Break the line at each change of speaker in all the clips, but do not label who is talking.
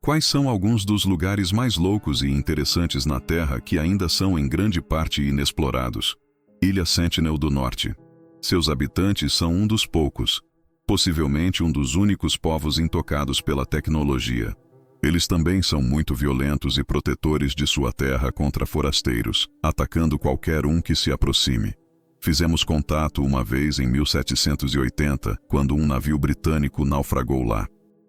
Quais são alguns dos lugares mais loucos e interessantes na Terra que ainda são em grande parte inexplorados? Ilha Sentinel do Norte. Seus habitantes são um dos poucos, possivelmente um dos únicos povos intocados pela tecnologia. Eles também são muito violentos e protetores de sua terra contra forasteiros, atacando qualquer um que se aproxime. Fizemos contato uma vez em 1780, quando um navio britânico naufragou lá.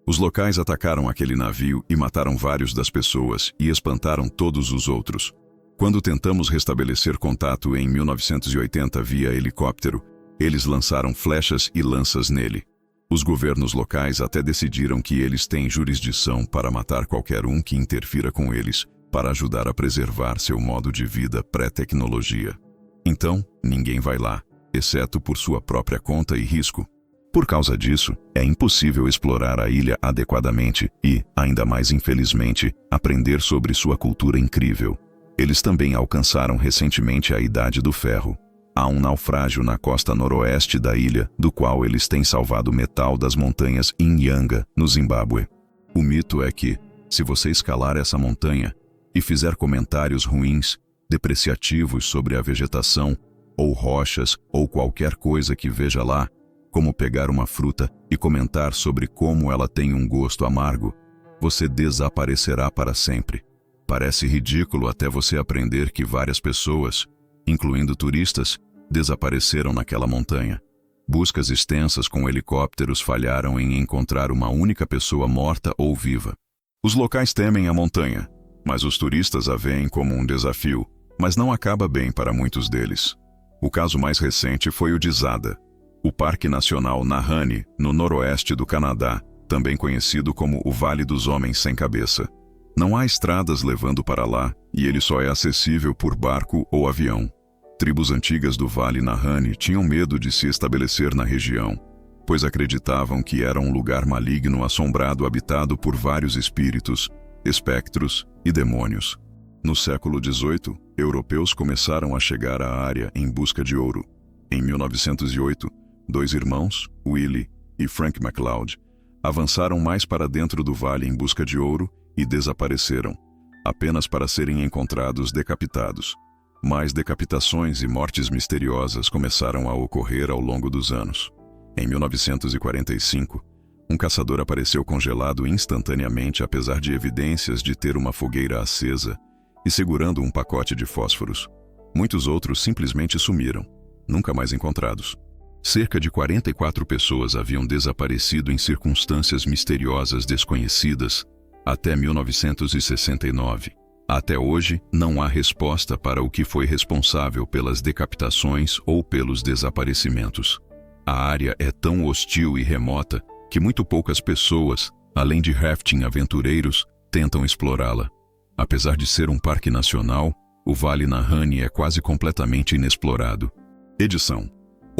Os locais atacaram aquele navio e mataram vários das pessoas e espantaram todos os outros. Quando tentamos restabelecer contato em 1980 via helicóptero, eles lançaram flechas e lanças nele. Os governos locais até decidiram que eles têm jurisdição para matar qualquer um que interfira com eles, para ajudar a preservar seu modo de vida pré-tecnologia. Então, ninguém vai lá, exceto por sua própria conta e risco. Por causa disso, é impossível explorar a ilha adequadamente e, ainda mais infelizmente, aprender sobre sua cultura incrível. Eles também alcançaram recentemente a Idade do Ferro. Há um naufrágio na costa noroeste da ilha, do qual eles têm salvado metal das montanhas Inyanga, no Zimbábue. O mito é que, se você escalar essa montanha e fizer comentários ruins, depreciativos sobre a vegetação, ou rochas, ou qualquer coisa que veja lá, como pegar uma fruta e comentar sobre como ela tem um gosto amargo, você desaparecerá para sempre. Parece ridículo até você aprender que várias pessoas, incluindo turistas, desapareceram naquela montanha. Buscas extensas com helicópteros falharam em encontrar uma única pessoa morta ou viva. Os locais temem a montanha, mas os turistas a veem como um desafio, mas não acaba bem para muitos deles. O caso mais recente foi o de Zada, o Parque Nacional Nahanni, no noroeste do Canadá, também conhecido como o Vale dos Homens Sem Cabeça. Não há estradas levando para lá e ele só é acessível por barco ou avião. Tribos antigas do Vale Nahanni tinham medo de se estabelecer na região, pois acreditavam que era um lugar maligno assombrado habitado por vários espíritos, espectros e demônios. No século XVIII, europeus começaram a chegar à área em busca de ouro. Em 1908, 2 irmãos, Willie e Frank MacLeod, avançaram mais para dentro do vale em busca de ouro e desapareceram, apenas para serem encontrados decapitados. Mais decapitações e mortes misteriosas começaram a ocorrer ao longo dos anos. Em 1945, um caçador apareceu congelado instantaneamente apesar de evidências de ter uma fogueira acesa e segurando um pacote de fósforos. Muitos outros simplesmente sumiram, nunca mais encontrados. Cerca de 44 pessoas haviam desaparecido em circunstâncias misteriosas desconhecidas até 1969. Até hoje, não há resposta para o que foi responsável pelas decapitações ou pelos desaparecimentos. A área é tão hostil e remota que muito poucas pessoas, além de rafting aventureiros, tentam explorá-la. Apesar de ser um parque nacional, o Vale Nahanni é quase completamente inexplorado. Edição.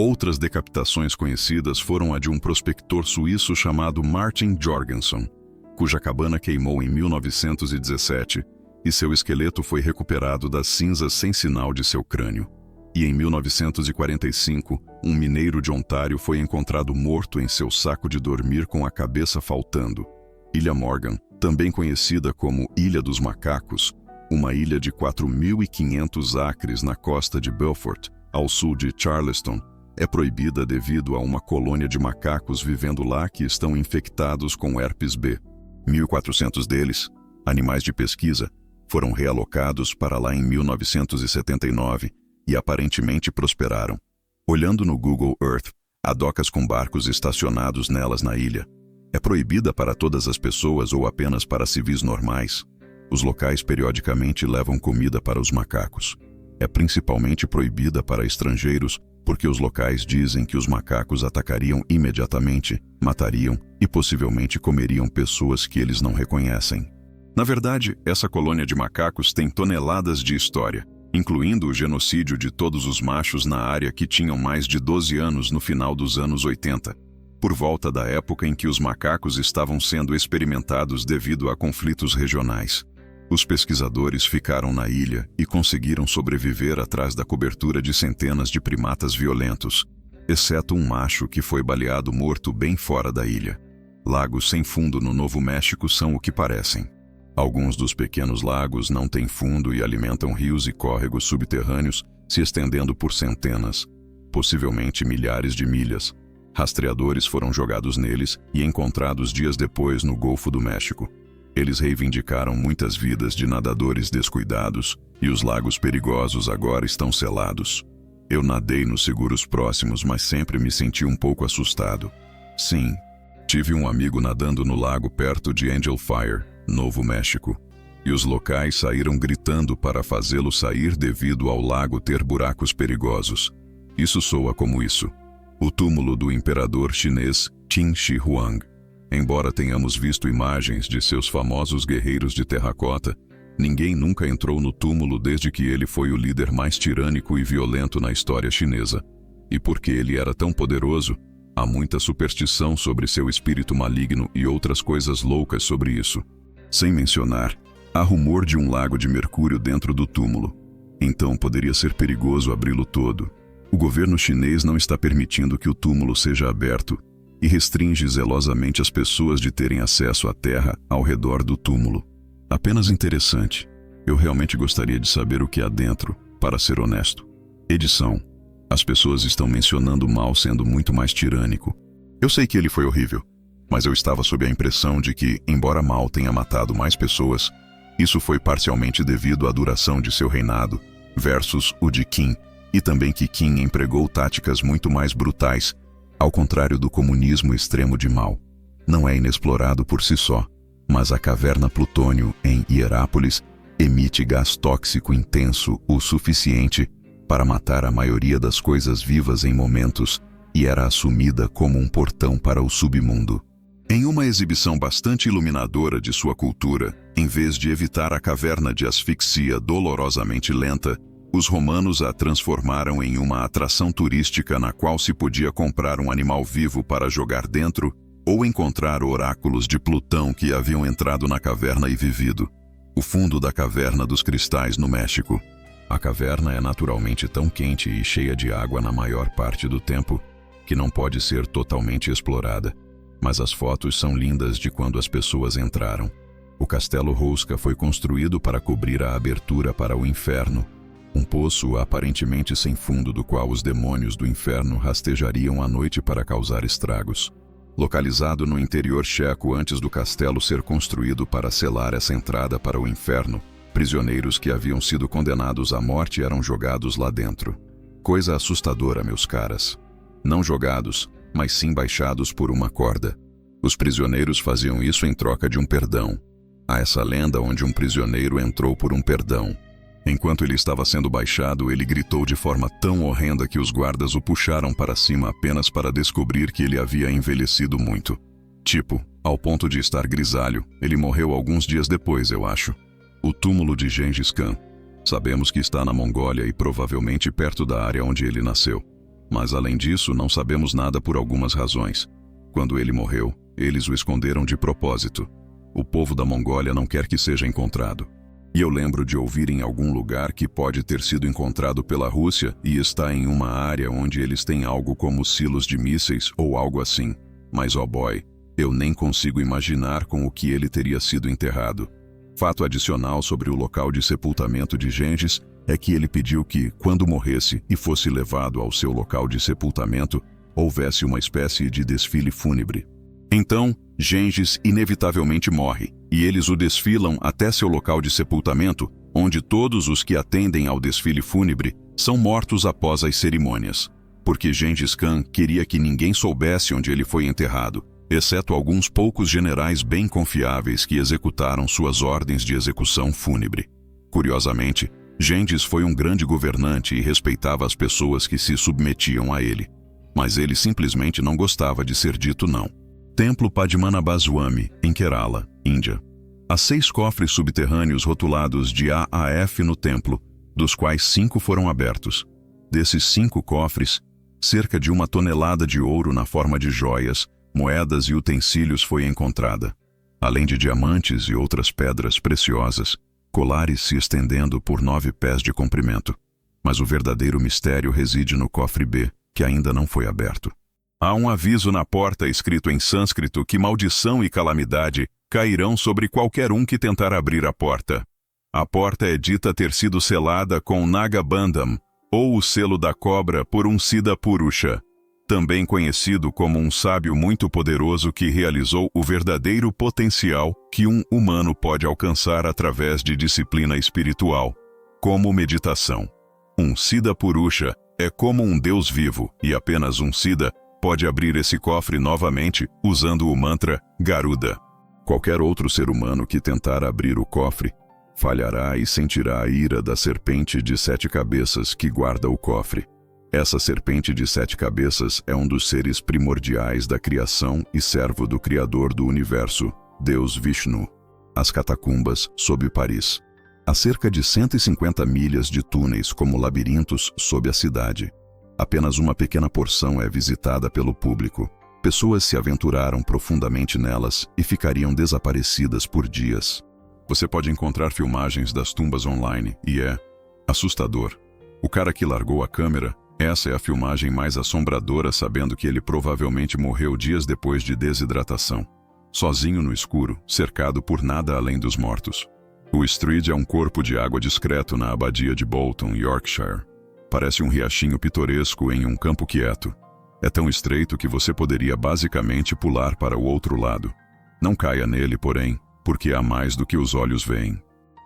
Outras decapitações conhecidas foram a de um prospector suíço chamado Martin Jorgensen, cuja cabana queimou em 1917 e seu esqueleto foi recuperado das cinzas sem sinal de seu crânio. E em 1945, um mineiro de Ontário foi encontrado morto em seu saco de dormir com a cabeça faltando. Ilha Morgan, também conhecida como Ilha dos Macacos, uma ilha de 4.500 acres na costa de Beaufort, ao sul de Charleston, é proibida devido a uma colônia de macacos vivendo lá que estão infectados com herpes B. 1.400 deles, animais de pesquisa, foram realocados para lá em 1979 e aparentemente prosperaram. Olhando no Google Earth, há docas com barcos estacionados nelas na ilha. É proibida para todas as pessoas ou apenas para civis normais? Os locais periodicamente levam comida para os macacos. É principalmente proibida para estrangeiros porque os locais dizem que os macacos atacariam imediatamente, matariam e possivelmente comeriam pessoas que eles não reconhecem. Na verdade, essa colônia de macacos tem toneladas de história, incluindo o genocídio de todos os machos na área que tinham mais de 12 anos no final dos anos 80, por volta da época em que os macacos estavam sendo experimentados devido a conflitos regionais. Os pesquisadores ficaram na ilha e conseguiram sobreviver atrás da cobertura de centenas de primatas violentos, exceto um macho que foi baleado morto bem fora da ilha. lagos sem fundo no Novo México são o que parecem. Alguns dos pequenos lagos não têm fundo e alimentam rios e córregos subterrâneos se estendendo por centenas, possivelmente milhares de milhas. Rastreadores foram jogados neles e encontrados dias depois no Golfo do México. Eles reivindicaram muitas vidas de nadadores descuidados e os lagos perigosos agora estão selados. Eu nadei nos seguros próximos, mas sempre me senti um pouco assustado. Sim, tive um amigo nadando no lago perto de Angel Fire, Novo México, e os locais saíram gritando para fazê-lo sair devido ao lago ter buracos perigosos. Isso soa como isso. O túmulo do imperador chinês Qin Shi Huang. Embora tenhamos visto imagens de seus famosos guerreiros de terracota, ninguém nunca entrou no túmulo desde que ele foi o líder mais tirânico e violento na história chinesa. E porque ele era tão poderoso, há muita superstição sobre seu espírito maligno e outras coisas loucas sobre isso. Sem mencionar, há rumor de um lago de mercúrio dentro do túmulo. Então poderia ser perigoso abri-lo todo. O governo chinês não está permitindo que o túmulo seja aberto e restringe zelosamente as pessoas de terem acesso à terra ao redor do túmulo. Apenas interessante. Eu realmente gostaria de saber o que há dentro, para ser honesto. Edição. As pessoas estão mencionando Mao sendo muito mais tirânico. Eu sei que ele foi horrível, mas eu estava sob a impressão de que, embora Mao tenha matado mais pessoas, isso foi parcialmente devido à duração de seu reinado, versus o de Qin, e também que Qin empregou táticas muito mais brutais, ao contrário do comunismo extremo de Mao. Não é inexplorado por si só, mas a caverna Plutônio em Hierápolis emite gás tóxico intenso o suficiente para matar a maioria das coisas vivas em momentos e era assumida como um portão para o submundo. Em uma exibição bastante iluminadora de sua cultura, em vez de evitar a caverna de asfixia dolorosamente lenta, os romanos a transformaram em uma atração turística na qual se podia comprar um animal vivo para jogar dentro ou encontrar oráculos de Plutão que haviam entrado na caverna e vivido. O fundo da Caverna dos Cristais no México. A caverna é naturalmente tão quente e cheia de água na maior parte do tempo que não pode ser totalmente explorada. Mas as fotos são lindas de quando as pessoas entraram. O Castelo Rosca foi construído para cobrir a abertura para o inferno, um poço aparentemente sem fundo do qual os demônios do inferno rastejariam à noite para causar estragos. Localizado no interior checo antes do castelo ser construído para selar essa entrada para o inferno, prisioneiros que haviam sido condenados à morte eram jogados lá dentro. Coisa assustadora, meus caras. Não jogados, mas sim baixados por uma corda. Os prisioneiros faziam isso em troca de um perdão. Há essa lenda onde um prisioneiro entrou por um perdão. Enquanto ele estava sendo baixado, ele gritou de forma tão horrenda que os guardas o puxaram para cima apenas para descobrir que ele havia envelhecido muito. Tipo, ao ponto de estar grisalho, ele morreu alguns dias depois, eu acho. O túmulo de Gengis Khan. Sabemos que está na Mongólia e provavelmente perto da área onde ele nasceu. Mas além disso, não sabemos nada por algumas razões. Quando ele morreu, eles o esconderam de propósito. O povo da Mongólia não quer que seja encontrado. E eu lembro de ouvir em algum lugar que pode ter sido encontrado pela Rússia e está em uma área onde eles têm algo como silos de mísseis ou algo assim. Mas oh boy, eu nem consigo imaginar com o que ele teria sido enterrado. Fato adicional sobre o local de sepultamento de Gengis é que ele pediu que, quando morresse e fosse levado ao seu local de sepultamento, houvesse uma espécie de desfile fúnebre. Então, Gengis inevitavelmente morre, e eles o desfilam até seu local de sepultamento, onde todos os que atendem ao desfile fúnebre são mortos após as cerimônias. Porque Gengis Khan queria que ninguém soubesse onde ele foi enterrado, exceto alguns poucos generais bem confiáveis que executaram suas ordens de execução fúnebre. Curiosamente, Gengis foi um grande governante e respeitava as pessoas que se submetiam a ele. Mas ele simplesmente não gostava de ser dito não. Templo Padmanabhaswamy, em Kerala, Índia. Há 6 cofres subterrâneos rotulados de A a F no templo, dos quais 5 foram abertos. Desses 5 cofres, cerca de 1 tonelada de ouro na forma de joias, moedas e utensílios foi encontrada, além de diamantes e outras pedras preciosas, colares se estendendo por 9 pés de comprimento. Mas o verdadeiro mistério reside no cofre B, que ainda não foi aberto. Há um aviso na porta escrito em sânscrito que maldição e calamidade cairão sobre qualquer um que tentar abrir a porta. A porta é dita ter sido selada com Nagabandham, ou o selo da cobra, por um Siddha Purusha, também conhecido como um sábio muito poderoso que realizou o verdadeiro potencial que um humano pode alcançar através de disciplina espiritual, como meditação. Um Siddha Purusha é como um Deus vivo, e apenas um Siddha pode abrir esse cofre novamente usando o mantra Garuda. Qualquer outro ser humano que tentar abrir o cofre falhará e sentirá a ira da serpente de 7 cabeças que guarda o cofre. Essa serpente de 7 cabeças é um dos seres primordiais da criação e servo do Criador do Universo, Deus Vishnu. As catacumbas, sob Paris. Há cerca de 150 milhas de túneis como labirintos sob a cidade. Apenas uma pequena porção é visitada pelo público. Pessoas se aventuraram profundamente nelas e ficariam desaparecidas por dias. Você pode encontrar filmagens das tumbas online e é assustador. O cara que largou a câmera, essa é a filmagem mais assombradora, sabendo que ele provavelmente morreu dias depois de desidratação. Sozinho no escuro, cercado por nada além dos mortos. O Street é um corpo de água discreto na abadia de Bolton, Yorkshire. Parece um riachinho pitoresco em um campo quieto. É tão estreito que você poderia basicamente pular para o outro lado. Não caia nele, porém, porque há mais do que os olhos veem.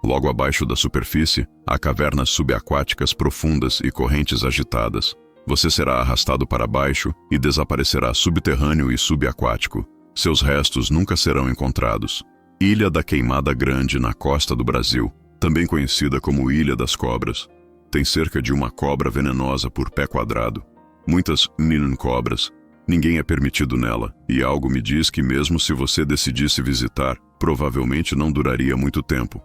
Logo abaixo da superfície, há cavernas subaquáticas profundas e correntes agitadas. Você será arrastado para baixo e desaparecerá subterrâneo e subaquático. Seus restos nunca serão encontrados. Ilha da Queimada Grande, na costa do Brasil, também conhecida como Ilha das Cobras. Tem cerca de uma cobra venenosa por pé quadrado. Muitas cobras. Ninguém é permitido nela, e algo me diz que mesmo se você decidisse visitar, provavelmente não duraria muito tempo.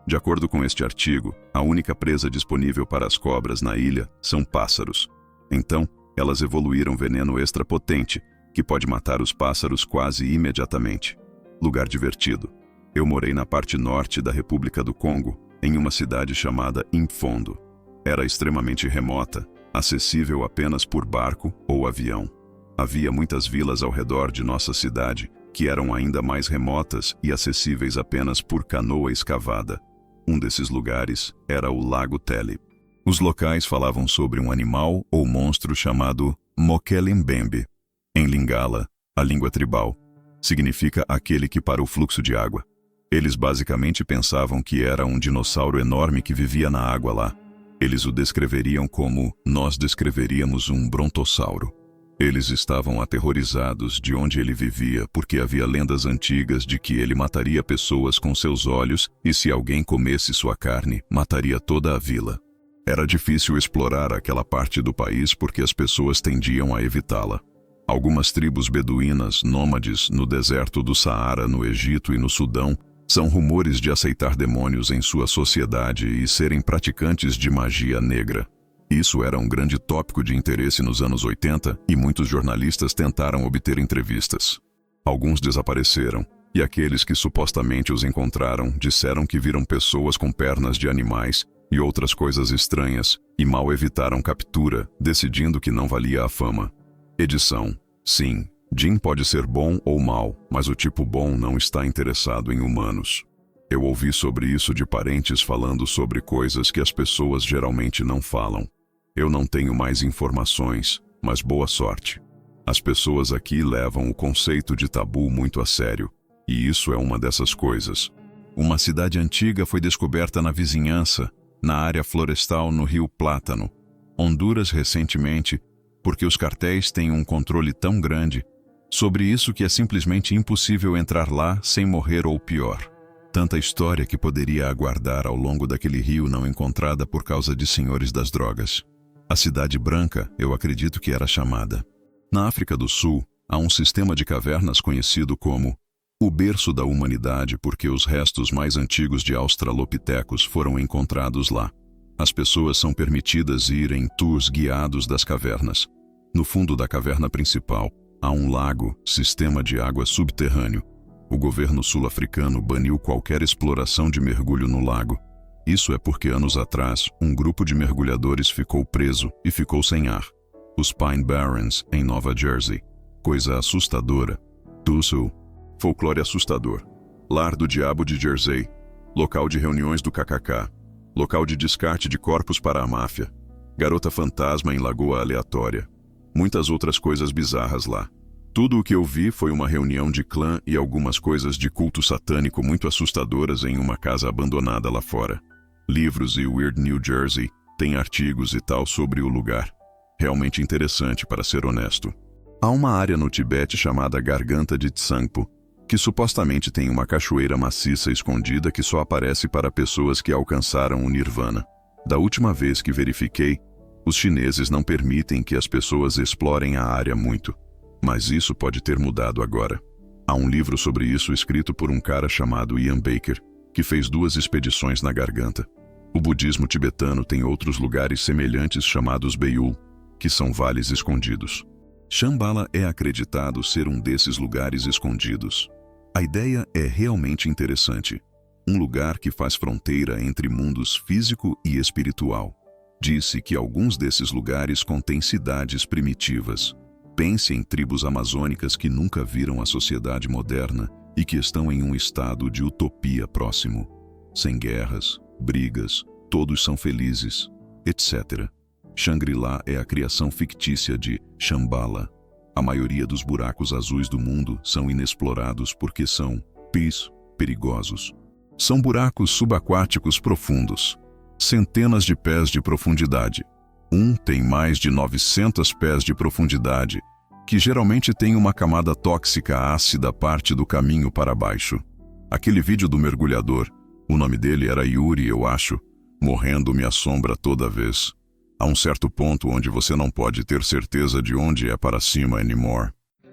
De acordo com este artigo, a única presa disponível para as cobras na ilha são pássaros. Então, elas evoluíram veneno extra potente, que pode matar os pássaros quase imediatamente. Lugar divertido. Eu morei na parte norte da República do Congo, em uma cidade chamada Imfondo. Era extremamente remota, acessível apenas por barco ou avião. Havia muitas vilas ao redor de nossa cidade, que eram ainda mais remotas e acessíveis apenas por canoa escavada. Um desses lugares era o Lago Tele. Os locais falavam sobre um animal ou monstro chamado Mokelembembe. Em Lingala, a língua tribal, significa aquele que para o fluxo de água. Eles basicamente pensavam que era um dinossauro enorme que vivia na água lá. Eles o descreveriam como nós descreveríamos um brontossauro. Eles estavam aterrorizados de onde ele vivia porque havia lendas antigas de que ele mataria pessoas com seus olhos e se alguém comesse sua carne, mataria toda a vila. Era difícil explorar aquela parte do país porque as pessoas tendiam a evitá-la. Algumas tribos beduínas nômades no deserto do Saara, no Egito e no Sudão, são rumores de aceitar demônios em sua sociedade e serem praticantes de magia negra. Isso era um grande tópico de interesse nos anos 80 e muitos jornalistas tentaram obter entrevistas. Alguns desapareceram, e aqueles que supostamente os encontraram disseram que viram pessoas com pernas de animais e outras coisas estranhas, e mal evitaram captura, decidindo que não valia a fama. Edição. Sim, Jin pode ser bom ou mal, mas o tipo bom não está interessado em humanos. Eu ouvi sobre isso de parentes falando sobre coisas que as pessoas geralmente não falam. Eu não tenho mais informações, mas boa sorte. As pessoas aqui levam o conceito de tabu muito a sério, e isso é uma dessas coisas. Uma cidade antiga foi descoberta na vizinhança, na área florestal no Rio Plátano, Honduras recentemente, porque os cartéis têm um controle tão grande sobre isso que é simplesmente impossível entrar lá sem morrer ou pior. Tanta história que poderia aguardar ao longo daquele rio não encontrada por causa de senhores das drogas. A Cidade Branca, eu acredito que era chamada. Na África do Sul, há um sistema de cavernas conhecido como o berço da humanidade porque os restos mais antigos de australopitecos foram encontrados lá. As pessoas são permitidas ir em tours guiados das cavernas. No fundo da caverna principal, há um lago, sistema de água subterrâneo. O governo sul-africano baniu qualquer exploração de mergulho no lago. Isso é porque anos atrás, um grupo de mergulhadores ficou preso e ficou sem ar. Os Pine Barrens, em Nova Jersey. Coisa assustadora. Tussle. Folclore assustador. Lar do diabo de Jersey. Local de reuniões do KKK. Local de descarte de corpos para a máfia. Garota fantasma em lagoa aleatória. Muitas outras coisas bizarras lá. Tudo o que eu vi foi uma reunião de clã e algumas coisas de culto satânico muito assustadoras em uma casa abandonada lá fora. Livros e Weird New Jersey têm artigos e tal sobre o lugar. Realmente interessante, para ser honesto. Há uma área no Tibete chamada Garganta de Tsangpo, que supostamente tem uma cachoeira maciça escondida que só aparece para pessoas que alcançaram o Nirvana. Da última vez que verifiquei, os chineses não permitem que as pessoas explorem a área muito. Mas isso pode ter mudado agora. Há um livro sobre isso escrito por um cara chamado Ian Baker, que fez 2 expedições na Garganta. O budismo tibetano tem outros lugares semelhantes chamados Beiyul, que são vales escondidos. Shambhala é acreditado ser um desses lugares escondidos. A ideia é realmente interessante. Um lugar que faz fronteira entre mundos físico e espiritual. Disse que alguns desses lugares contêm cidades primitivas. Pense em tribos amazônicas que nunca viram a sociedade moderna e que estão em um estado de utopia próximo. Sem guerras, brigas, todos são felizes, etc. Shangri-La é a criação fictícia de Shambhala. A maioria dos buracos azuis do mundo são inexplorados porque são perigosos. São buracos subaquáticos profundos, centenas de pés de profundidade. Um tem mais de 900 pés de profundidade, que geralmente tem uma camada tóxica ácida parte do caminho para baixo. Aquele vídeo do mergulhador, o nome dele era Yuri, eu acho, morrendo me assombra toda vez. Há um certo ponto onde você não pode ter certeza de onde é para cima anymore.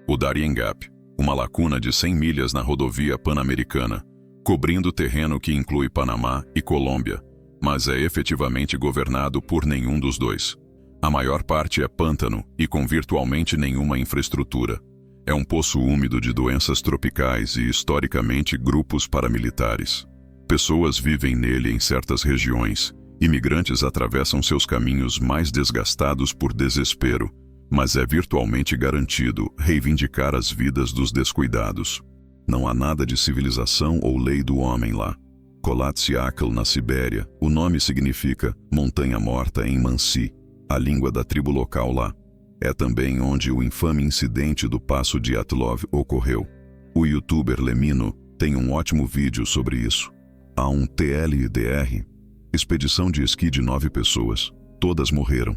O Darien Gap, uma lacuna de 100 milhas na rodovia pan-americana, cobrindo terreno que inclui Panamá e Colômbia, mas é efetivamente governado por nenhum dos dois. A maior parte é pântano e com virtualmente nenhuma infraestrutura. É um poço úmido de doenças tropicais e, historicamente, grupos paramilitares. Pessoas vivem nele em certas regiões. Imigrantes atravessam seus caminhos mais desgastados por desespero, mas é virtualmente garantido reivindicar as vidas dos descuidados. Não há nada de civilização ou lei do homem lá. Kolatsiakl, na Sibéria, o nome significa montanha morta em Mansi, a língua da tribo local lá. É também onde o infame incidente do Passo de Atlov ocorreu. O youtuber Lemino tem um ótimo vídeo sobre isso. Há um TLDR, expedição de esqui de 9 pessoas, todas morreram.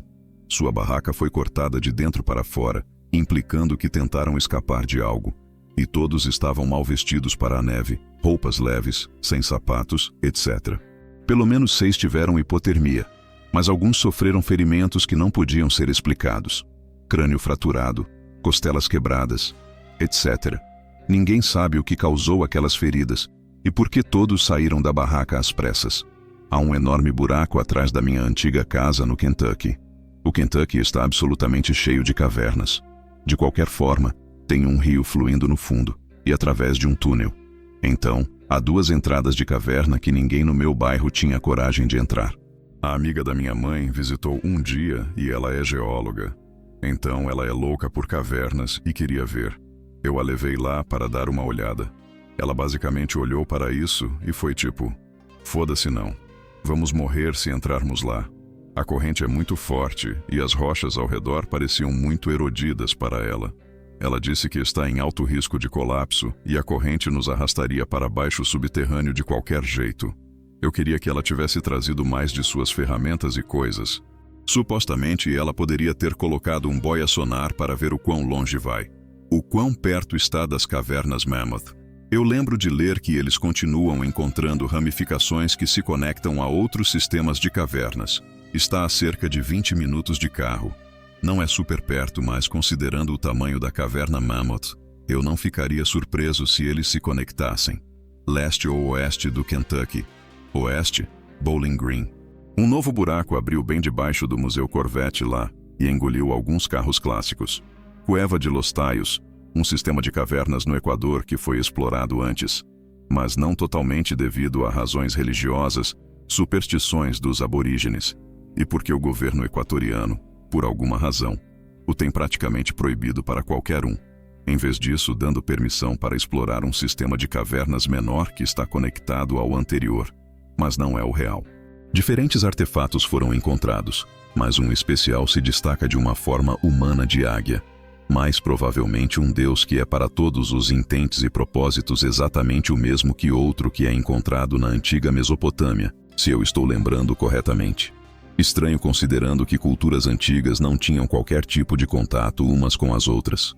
Sua barraca foi cortada de dentro para fora, implicando que tentaram escapar de algo. E todos estavam mal vestidos para a neve, roupas leves, sem sapatos, etc. Pelo menos 6 tiveram hipotermia, mas alguns sofreram ferimentos que não podiam ser explicados. Crânio fraturado, costelas quebradas, etc. Ninguém sabe o que causou aquelas feridas e por que todos saíram da barraca às pressas. Há um enorme buraco atrás da minha antiga casa no Kentucky. O Kentucky está absolutamente cheio de cavernas. De qualquer forma, tem um rio fluindo no fundo e através de um túnel. Então, há 2 entradas de caverna que ninguém no meu bairro tinha coragem de entrar. A amiga da minha mãe visitou um dia e ela é geóloga. Então ela é louca por cavernas e queria ver. Eu a levei lá para dar uma olhada. Ela basicamente olhou para isso e foi tipo, foda-se não. Vamos morrer se entrarmos lá. A corrente é muito forte e as rochas ao redor pareciam muito erodidas para ela. Ela disse que está em alto risco de colapso e a corrente nos arrastaria para baixo subterrâneo de qualquer jeito. Eu queria que ela tivesse trazido mais de suas ferramentas e coisas. Supostamente ela poderia ter colocado um boia sonar para ver o quão longe vai. O quão perto está das cavernas Mammoth. Eu lembro de ler que eles continuam encontrando ramificações que se conectam a outros sistemas de cavernas. Está a cerca de 20 minutos de carro. Não é super perto, mas considerando o tamanho da caverna Mammoth, eu não ficaria surpreso se eles se conectassem. Leste ou oeste do Kentucky. Oeste, Bowling Green. Um novo buraco abriu bem debaixo do Museu Corvette lá e engoliu alguns carros clássicos. Cueva de Los Tayos, um sistema de cavernas no Equador que foi explorado antes, mas não totalmente devido a razões religiosas, superstições dos aborígenes, e porque o governo equatoriano, por alguma razão, o tem praticamente proibido para qualquer um. Em vez disso, dando permissão para explorar um sistema de cavernas menor que está conectado ao anterior, mas não é o real. Diferentes artefatos foram encontrados, mas um especial se destaca de uma forma humana de águia. Mais provavelmente um deus que é para todos os intentes e propósitos exatamente o mesmo que outro que é encontrado na antiga Mesopotâmia, se eu estou lembrando corretamente. Estranho considerando que culturas antigas não tinham qualquer tipo de contato umas com as outras.